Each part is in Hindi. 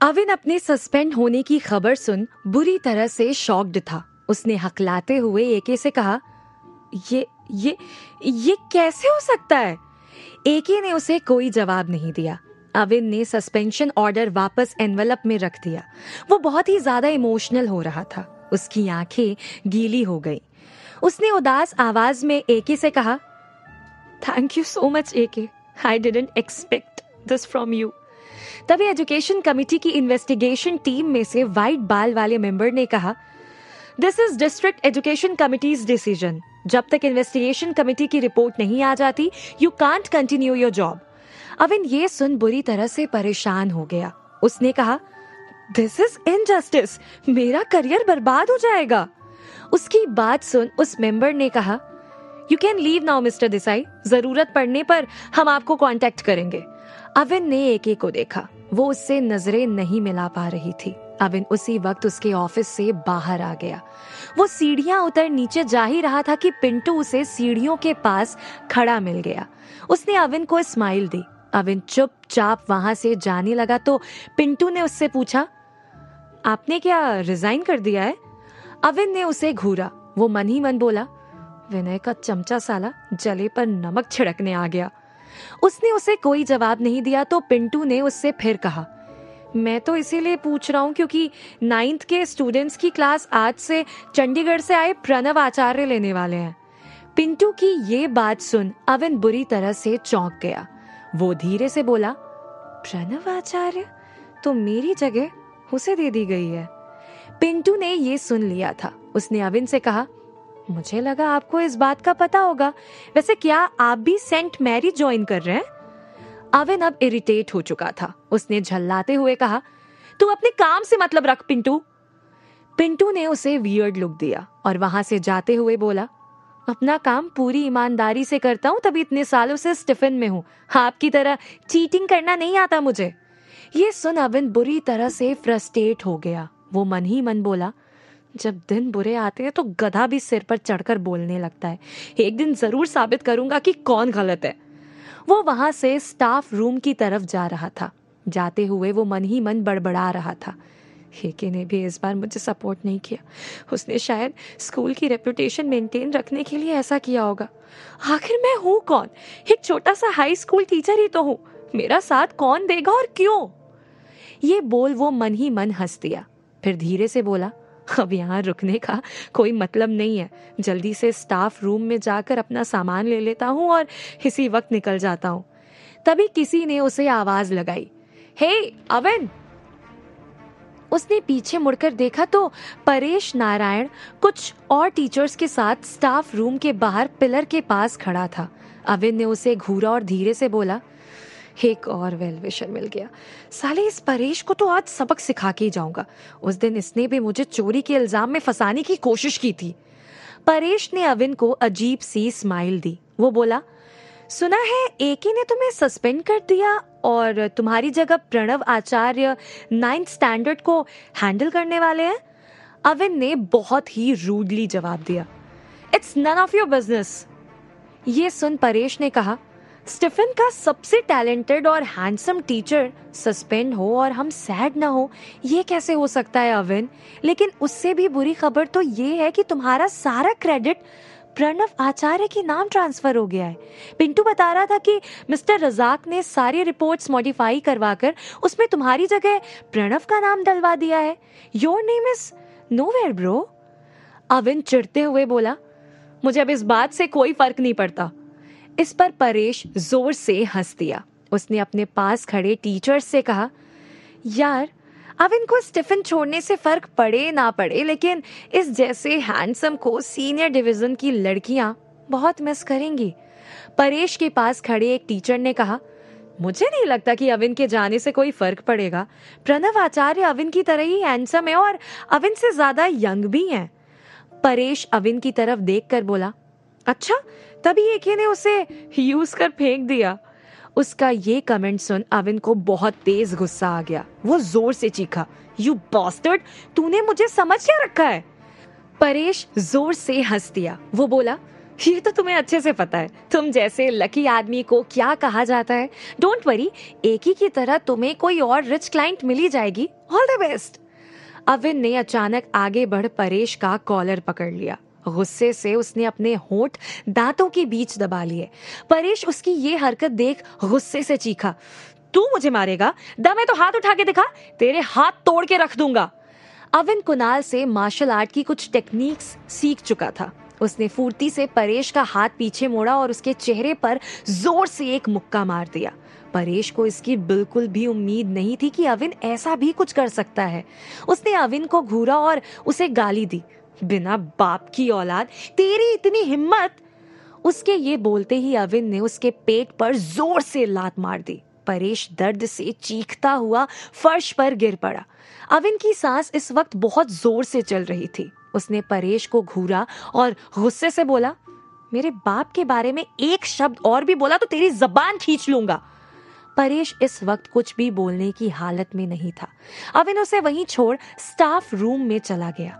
अविन अपने सस्पेंड होने की खबर सुन बुरी तरह से शॉक्ड था। उसने हकलाते हुए एके से कहा, ये ये ये कैसे हो सकता है? एके ने उसे कोई जवाब नहीं दिया। अविन ने सस्पेंशन ऑर्डर वापस एनवेलप में रख दिया। वो बहुत ही ज्यादा इमोशनल हो रहा था। उसकी आंखें गीली हो गई। उसने उदास आवाज में एके से कहा, thank you so much AK, I didn't expect this from you. तभी एजुकेशन कमेटी की इन्वेस्टिगेशन टीम में से वाइट बाल वाले मेंबर ने कहा, this is district education committee's decision. जब तक इन्वेस्टिगेशन कमेटी की रिपोर्ट नहीं आ जाती, you can't continue your job. Avin ये सुन बुरी तरह से परेशान हो गया। उसने कहा, दिस इज इनजस्टिस, मेरा करियर बर्बाद हो जाएगा। उसकी बात सुन उस मेंबर ने कहा, you can leave now mister Desai, जरूरत पड़ने पर हम आपको कांटेक्ट करेंगे। अविन ने एके को देखा। वो उससे नजरें नहीं मिला पा रही थी। अविन उसी वक्त उसके ऑफिस से बाहर आ गया। वो सीढ़ियां उतर नीचे जा ही रहा था कि पिंटू उसे सीढ़ियों के पास खड़ा मिल गया। उसने अविन को स्माइल दी। अविन चुपचाप वहां से जाने लगा तो पिंटू ने उससे पूछा, आपने क्या रिजाइन कर दिया है? अविन ने उसे घूरा। वो मन ही मन बोला, विनय का चमचा साला जले पर नमक छिड़कने आ गया। उसने उसे कोई जवाब नहीं दिया तो पिंटू ने उससे फिर कहा, मैं तो इसीलिए पूछ रहा हूँ क्योंकि 9th के स्टूडेंट्स की क्लास आज से चंडीगढ़ से आए प्रणव आचार्य लेने वाले हैं। पिंटू की ये बात सुन अविन बुरी तरह से चौंक गया। वो धीरे से बोला, प्रणव आचार्य? तो मेरी जगह उसे दे दी गई है। पिंटू ने ये सुन लिया था। उसने अविन से कहा, मुझे लगा आपको इस बात का पता होगा। वैसे क्या आप भी सेंट मैरी ज्वाइन कर रहे हैं? अविन अब इरिटेट हो चुका था। उसने झल्लाते हुए कहा, तू अपने काम से मतलब रख पिंटू। पिंटू ने उसे वियर्ड लुक दिया और वहां से जाते हुए बोला, अपना काम पूरी ईमानदारी से करता हूं, तभी इतने सालों से स्टिफन में हूं। आपकी तरह चीटिंग करना नहीं आता मुझे। ये सुन अविन बुरी तरह से फ्रस्ट्रेट हो गया। वो मन ही मन बोला, जब दिन बुरे आते हैं तो गधा भी सिर पर चढ़कर बोलने लगता है। एक दिन जरूर साबित करूंगा कि कौन गलत है। वो वहां से स्टाफ रूम की तरफ जा रहा था। जाते हुए वो मन ही मन बड़बड़ा रहा था, हेके ने भी इस बार मुझे सपोर्ट नहीं किया। उसने शायद स्कूल की रेपुटेशन मेंटेन रखने के लिए ऐसा किया होगा। आखिर मैं हूं कौन? एक छोटा सा हाई स्कूल टीचर ही तो हूं। मेरा साथ कौन देगा और क्यों? ये बोल वो मन ही मन हंस दिया। फिर धीरे से बोला, अब यहाँ रुकने का कोई मतलब नहीं है। जल्दी से स्टाफ रूम में जाकर अपना सामान ले लेता हूँ और इसी वक्त निकल जाता हूँ। तभी किसी ने उसे आवाज लगाई, हे अविन। उसने पीछे मुड़कर देखा तो परेश नारायण कुछ और टीचर्स के साथ स्टाफ रूम के बाहर पिलर के पास खड़ा था। अविन ने उसे घूरा और धीरे से बोला, एक और वेल विशर मिल गया। साले इस परेश को तो आज सबक सिखा के ही जाऊंगा। उस दिन इसने भी मुझे चोरी के इल्जाम में फंसाने की कोशिश की थी। परेश ने अविन को अजीब सी स्माइल दी। वो बोला, सुना है एके ने तुम्हें सस्पेंड कर दिया और तुम्हारी जगह प्रणव आचार्य 9th स्टैंडर्ड को हैंडल करने वाले हैं। अविन ने बहुत ही रूडली जवाब दिया, it's none of your business. ये सुन परेश ने कहा, स्टीफन का सबसे टैलेंटेड और हैंडसम टीचर सस्पेंड हो और हम सैड ना हो, ये कैसे हो सकता है अविन? लेकिन उससे भी बुरी खबर तो ये है कि तुम्हारा सारा क्रेडिट प्रणव आचार्य के नाम ट्रांसफर हो गया है। पिंटू बता रहा था कि मिस्टर रजाक ने सारी रिपोर्ट्स मॉडिफाई करवाकर उसमें तुम्हारी जगह प्रणव का नाम डलवा दिया है। Your name is nowhere bro. Avin चिढ़ते हुए बोला, मुझे अब इस बात से कोई फर्क नहीं पड़ता। इस पर परेश जोर से हंस दिया। उसने अपने पास खड़े टीचर्स से कहा, यार अविन को स्टीफन छोड़ने से फर्क पड़े ना पड़े, लेकिन इस जैसे हैंडसम को सीनियर डिवीजन की लड़कियां बहुत मिस करेंगी। परेश के पास खड़े एक टीचर ने कहा, मुझे नहीं लगता कि अविन के जाने से कोई फर्क पड़ेगा। प्रणव आचार्य अविन की तरह ही हैंडसम है और अविन से ज्यादा यंग भी हैं। परेश अविन की तरफ देखकर बोला, अच्छा, तभी एके ने उसे यूज कर फेंक दिया। उसका ये कमेंट सुन अविन को बहुत तेज गुस्सा आ गया। वो जोर से चीखा, यू बास्टर्ड, तूने मुझे समझ क्या रखा है? परेश जोर से हंस दिया। वो बोला, ये तो तुम्हें अच्छे से पता है, तुम जैसे लकी आदमी को क्या कहा जाता है। डोंट वरी, एक ही की तरह तुम्हें कोई और रिच क्लाइंट मिली जाएगी। All the best. अविन ने अचानक आगे बढ़ परेश का कॉलर पकड़ लिया। गुस्से से उसने अपने होंठ दांतों के बीच दबा लिए। परेश उसकी ये हरकत देख गुस्से से चीखा, तू मुझे मारेगा? दम है तो हाथ उठा के दिखा, तेरे हाथ तोड़ के रख दूंगा। अविन कुणाल से मार्शल आर्ट की कुछ टेक्निक्स सीख चुका था। उसने फुर्ती से परेश का हाथ पीछे मोड़ा और उसके चेहरे पर जोर से एक मुक्का मार दिया। परेश को इसकी बिल्कुल भी उम्मीद नहीं थी कि अविन ऐसा भी कुछ कर सकता है। उसने अविन को घूरा और उसे गाली दी, बिना बाप की औलाद, तेरी इतनी हिम्मत। उसके ये बोलते ही अविन ने उसके पेट पर जोर से लात मार दी। परेश दर्द से चीखता हुआ फर्श पर गिर पड़ा। अविन की सांस इस वक्त बहुत जोर से चल रही थी। उसने परेश को घूरा और गुस्से से बोला, मेरे बाप के बारे में एक शब्द और भी बोला तो तेरी जबान खींच लूंगा। परेश इस वक्त कुछ भी बोलने की हालत में नहीं था। अविन उसे वहीं छोड़ स्टाफ रूम में चला गया।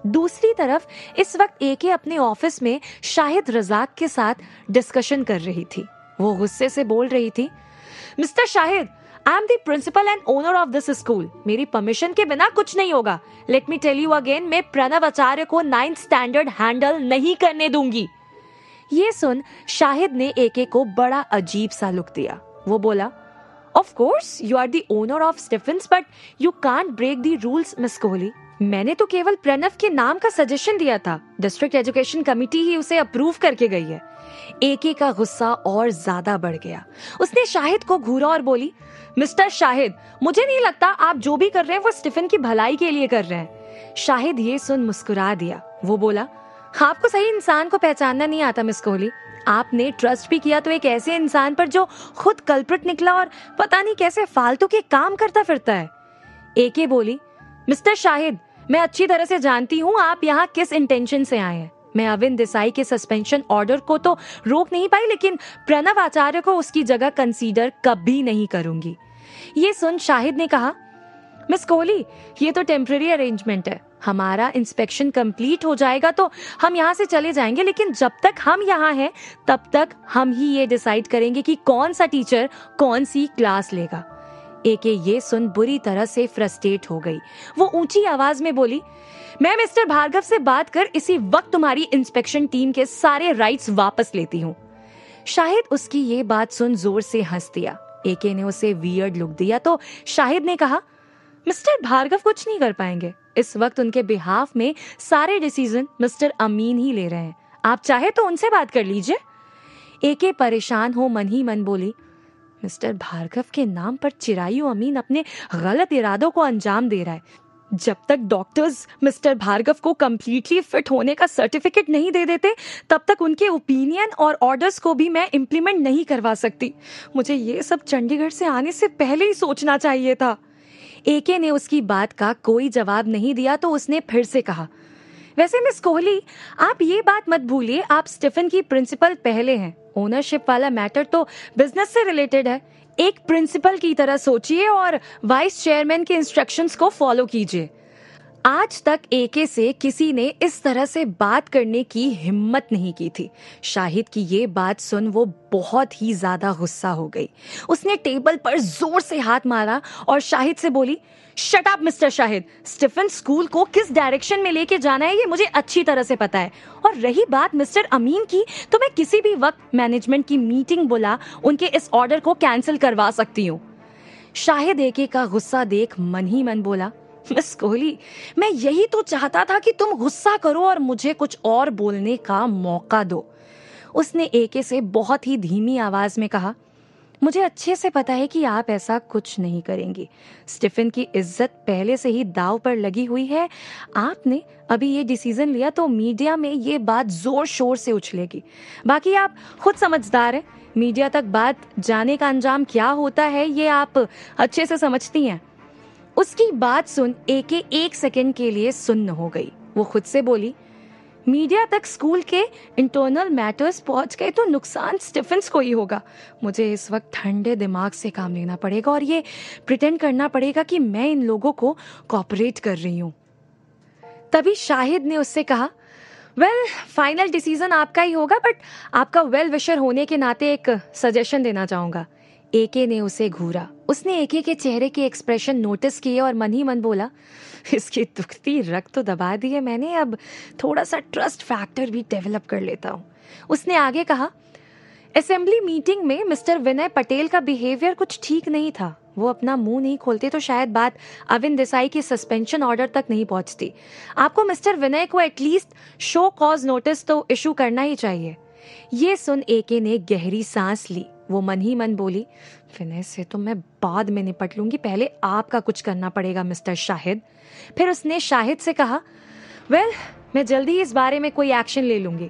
दूसरी तरफ इस वक्त एके अपने ऑफिस में शाहिद रजाक के साथ डिस्कशन कर रही थी। वो गुस्से से बोल रही थी, mister Shahid, I am the principal and owner of this school. मेरी परमिशन के बिना कुछ नहीं होगा। Let me tell you again, मैं प्रणव आचार्य को 9th स्टैंडर्ड हैंडल नहीं करने दूंगी। ये सुन शाहिद ने एके को बड़ा अजीब सा लुक दिया। वो बोला, of course you are the owner of Stephens, but you can't break the rules miss Kohli. मैंने तो केवल प्रणव के नाम का सजेशन दिया था। डिस्ट्रिक्ट एजुकेशन कमेटी ही उसे अप्रूव करके गई है। एके का गुस्सा और ज्यादा बढ़ गया। उसने शाहिद को घूरा और बोली, मिस्टर शाहिद, मुझे नहीं लगता आप जो भी कर रहे हैं वो स्टीफन की भलाई के लिए कर रहे हैं। शाहिद ये सुन मुस्कुरा दिया। वो बोला, आपको सही इंसान को पहचानना नहीं आता मिस कोहली। आपने ट्रस्ट भी किया तो एक ऐसे इंसान पर जो खुद कल्प्रिट निकला और पता नहीं कैसे फालतू के काम करता फिरता है। एके बोली, मिस्टर शाहिद, मैं अच्छी तरह से जानती हूँ आप यहाँ किस इंटेंशन से आए हैं। मैं अविन देसाई के सस्पेंशन ऑर्डर को तो रोक नहीं पाई, लेकिन प्रणव आचार्य को उसकी जगह कंसीडर कभी नहीं करूंगी। ये सुन शाहिद ने कहा, मिस कोहली, ये तो टेम्पररी अरेंजमेंट है। हमारा इंस्पेक्शन कंप्लीट हो जाएगा तो हम यहाँ से चले जाएंगे, लेकिन जब तक हम यहाँ हैं तब तक हम ही ये डिसाइड करेंगे कि कौन सा टीचर कौन सी क्लास लेगा। एके ये सुन बुरी तरह से फ्रस्ट्रेट हो गई। वो ऊंची आवाज में बोली, मैं मिस्टर भार्गव से बात कर इसी वक्त तुम्हारी इंस्पेक्शन टीम के सारे राइट्स वापस लेती हूँ। शाहिद उसकी ये बात सुन जोर से हंस दिया। एके ने उसे वियर्ड लुक दिया तो शाहिद ने कहा, मिस्टर भार्गव कुछ नहीं कर पाएंगे। इस वक्त उनके बिहाफ में सारे डिसीजन मिस्टर अमीन ही ले रहे हैं। आप चाहे तो उनसे बात कर लीजिए। एके परेशान हो मन ही मन बोली, मिस्टर भार्गव के नाम पर चिरायु अमीन अपने गलत इरादों को अंजाम दे रहा है। जब तक डॉक्टर्स मिस्टर भार्गव को कंप्लीटली फिट होने का सर्टिफिकेट नहीं दे देते, तब तक उनके ओपिनियन और ऑर्डर्स को भी मैं इम्प्लीमेंट नहीं करवा सकती। मुझे ये सब चंडीगढ़ से आने से पहले ही सोचना चाहिए था। एके ने उसकी बात का कोई जवाब नहीं दिया तो उसने फिर से कहा, वैसे मिस कोहली, आप ये बात मत भूलिए, आप स्टीफन की प्रिंसिपल पहले हैं। ओनरशिप वाला मैटर तो बिजनेस से रिलेटेड है। एक प्रिंसिपल की तरह सोचिए और वाइस चेयरमैन के इंस्ट्रक्शंस को फॉलो कीजिए। आज तक एके से किसी ने इस तरह से बात करने की हिम्मत नहीं की थी। शाहिद की ये बात सुन वो बहुत ही ज्यादा गुस्सा हो गई। उसने टेबल पर जोर से हाथ मारा और शाहिद से बोली, shut up mister Shahid. Stephen school को किस डायरेक्शन में लेके जाना है ये मुझे अच्छी तरह से पता है। और रही बात मिस्टर अमीन की, तो मैं किसी भी वक्त मैनेजमेंट की मीटिंग बुला उनके इस ऑर्डर को कैंसिल करवा सकती हूँ। शाहिद एके का गुस्सा देख मन ही मन बोला, मिस कोहली, मैं यही तो चाहता था कि तुम गुस्सा करो और मुझे कुछ और बोलने का मौका दो। उसने एके से बहुत ही धीमी आवाज में कहा, मुझे अच्छे से पता है कि आप ऐसा कुछ नहीं करेंगी। स्टीफन की इज्जत पहले से ही दाव पर लगी हुई है। आपने अभी ये डिसीजन लिया तो मीडिया में ये बात जोर शोर से उछलेगी। बाकी आप खुद समझदार हैं। मीडिया तक बात जाने का अंजाम क्या होता है ये आप अच्छे से समझती हैं। उसकी बात सुन एके एक सेकंड के लिए सुन्न हो गई। वो खुद से बोली, मीडिया तक स्कूल के इंटरनल मैटर्स पहुंच गए तो नुकसान स्टीफेंस को ही होगा। मुझे इस वक्त ठंडे दिमाग से काम लेना पड़ेगा और ये प्रिटेंड करना पड़ेगा कि मैं इन लोगों को कोऑपरेट कर रही हूँ। तभी शाहिद ने उससे कहा, वेल, फाइनल डिसीजन आपका ही होगा, बट आपका वेल विशर होने के नाते एक सजेशन देना चाहूंगा। एके ने उसे घूरा। उसने एके के चेहरे के एक्सप्रेशन नोटिस किए और मन ही मन बोला, इसकी दुखती रग तो दबा दी है मैंने, अब थोड़ा सा ट्रस्ट फैक्टर भी डेवलप कर लेता हूँ। उसने आगे कहा, असेंबली मीटिंग में मिस्टर विनय पटेल का बिहेवियर कुछ ठीक नहीं था। वो अपना मुंह नहीं खोलते तो शायद बात अविन देसाई के सस्पेंशन ऑर्डर तक नहीं पहुंचती। आपको मिस्टर विनय को एटलीस्ट शो कॉज नोटिस तो इशू करना ही चाहिए। ये सुन एके ने गहरी सांस ली। वो मन ही मन बोली, विनय से तो मैं बाद में निपट लूंगी, पहले आपका कुछ करना पड़ेगा मिस्टर शाहिद। फिर उसने शाहिद से कहा, वेल, मैं जल्दी इस बारे में कोई एक्शन ले लूंगी।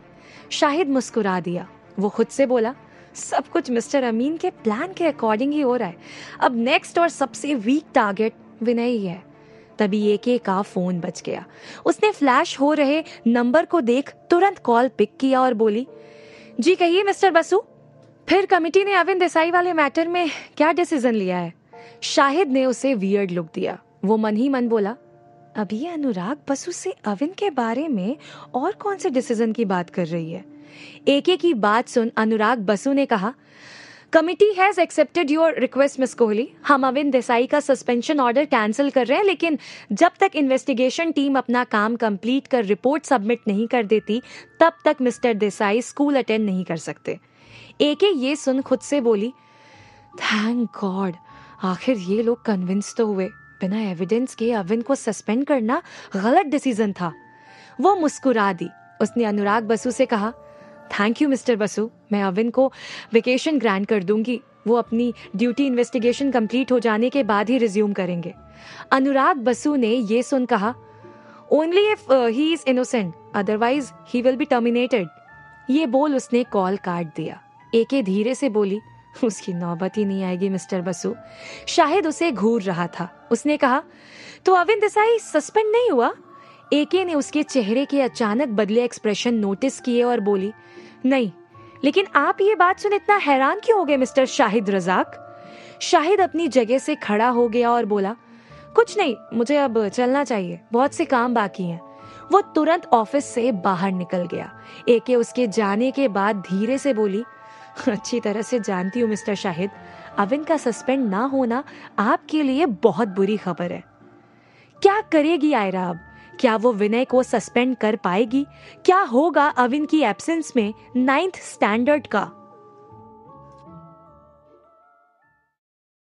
शाहिद मुस्कुरा दिया। वो खुद से बोला, सब कुछ मिस्टर अमीन के प्लान के अकॉर्डिंग ही हो रहा है। अब नेक्स्ट और सबसे वीक टारगेट विनय ही है। तभी एके का फोन बज गया। उसने फ्लैश हो रहे नंबर को देख तुरंत कॉल पिक किया और बोली, जी कहिए मिस्टर बसु। फिर कमिटी ने अविन देसाई वाले मैटर में क्या डिसीजन लिया है? शाहिद ने उसे वियर्ड लुक दिया। वो मन ही मन बोला, अभी अनुराग बसु से अविन के बारे में और कौन से डिसीजन की बात कर रही है? एके की बात सुन अनुराग बसु ने कहा, committee has accepted your request miss Kohli. हम अविन देसाई का सस्पेंशन ऑर्डर कैंसिल कर रहे हैं, लेकिन जब तक इन्वेस्टिगेशन टीम अपना काम कंप्लीट कर रिपोर्ट सबमिट नहीं कर देती, तब तक मिस्टर देसाई स्कूल अटेंड नहीं कर सकते। एके ये सुन खुद से बोली, थैंक गॉड, आखिर ये लोग कन्विंस तो हुए। बिना एविडेंस के अविन को सस्पेंड करना गलत डिसीजन था। वो मुस्कुरा दी। उसने अनुराग बसु से कहा, थैंक यू मिस्टर बसु, मैं अविन को वेकेशन ग्रांट कर दूंगी। वो अपनी ड्यूटी इन्वेस्टिगेशन कंप्लीट हो जाने के बाद ही रिज्यूम करेंगे। अनुराग बसु ने ये सुन कहा, only if he is innocent, otherwise he will be terminated. ये बोल उसने कॉल काट दिया। एके धीरे से बोली, उसकी नौबत ही नहीं आएगी मिस्टर बसु। शाहिद उसे घूर रहा था। उसने कहा, तो अविन देसाई सस्पेंड नहीं हुआ? एके ने उसके चेहरे के अचानक बदले एक्सप्रेशन नोटिस किए और बोली, नहीं, लेकिन आप ये बात सुन इतना हैरान क्यों हो गए मिस्टर शाहिद रजाक? शाहिद अपनी जगह से खड़ा हो गया और बोला, कुछ नहीं, मुझे अब चलना चाहिए, बहुत से काम बाकी हैं। वो तुरंत ऑफिस से बाहर निकल गया। एके उसके जाने के बाद धीरे से बोली, अच्छी तरह से जानती हूँ मिस्टर शाहिद, अविन का सस्पेंड ना होना आपके लिए बहुत बुरी खबर है। क्या करेगी आयरा अब? क्या वो विनय को सस्पेंड कर पाएगी? क्या होगा अविन की एब्सेंस में 9th स्टैंडर्ड का?